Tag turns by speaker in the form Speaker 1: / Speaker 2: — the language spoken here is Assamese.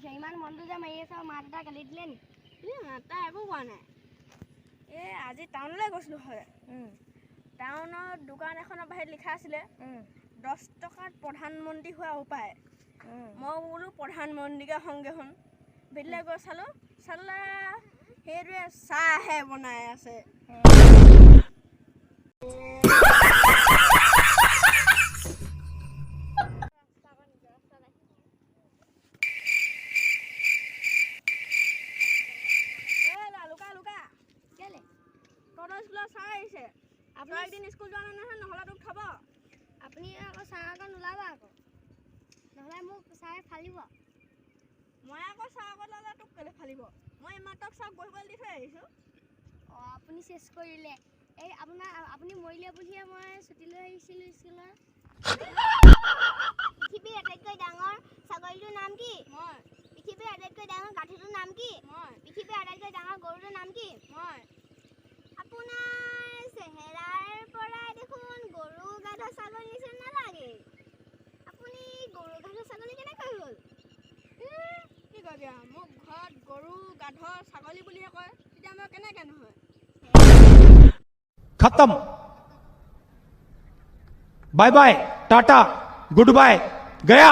Speaker 1: কৰিছে? ইমান মনটো যে মাৰি আছে, মা দেউতা গালি দিলে নি?
Speaker 2: তাই একো কোৱা নাই। আজি টাউনলৈ গৈছিলোঁ হয়। টাউনৰ দোকান এখনৰ বাহিৰত লিখা আছিলে 10 টকাত প্ৰধানমন্ত্ৰী হোৱা উপায়। মই বোলো প্ৰধানমন্ত্ৰীকে সংগে হন ভিতৰলৈ গৈ চালোঁ সেইটোৱে চাহহে বনাই আছে। একদিন স্কুল যোৱা নহয়, নহ'লে তোক থব।
Speaker 1: আপুনি আকৌ চাহ আকৌ নোলাব আকৌ, নহ'লে মোক চাহে ফালিব।
Speaker 2: মই আকৌ চাহ আকৌ ল'লে তোক কেলে ফালিব? মই ইমানক চাহ বহিবলৈ দি থৈ আহিছোঁ।
Speaker 1: আপুনি চেছ কৰিলে। আপুনি মৰিলে বুলিহে মই ছুটী লৈ আহিছিলোঁ স্কুলৰ। পৃথিৱীৰ আটাইতকৈ ডাঙৰ ছাগলীটোৰ নাম কি?
Speaker 2: মই।
Speaker 1: পৃথিৱীৰ আটাইতকৈ ডাঙৰ গাধটোৰ নাম কি?
Speaker 2: মই।
Speaker 1: পৃথিৱীৰ আটাইতকৈ ডাঙৰ গৰুটোৰ নাম কি?
Speaker 2: মই।
Speaker 1: আপোনাৰ চেহেৰাৰ পৰা দেখোন গৰু গাধ ছাগলী নিচিনা নালাগে। আপুনি গৰু গাধ ছাগলী কেনেকৈ হ'ল?
Speaker 2: কি কবি আৰু, মোক ঘৰত গৰু গাধ ছাগলী বুলিহে কয়, তেতিয়া মই কেনেকৈ নহয়?
Speaker 3: खत्म। बाय बाय, टाटा, गुड बाय, गया।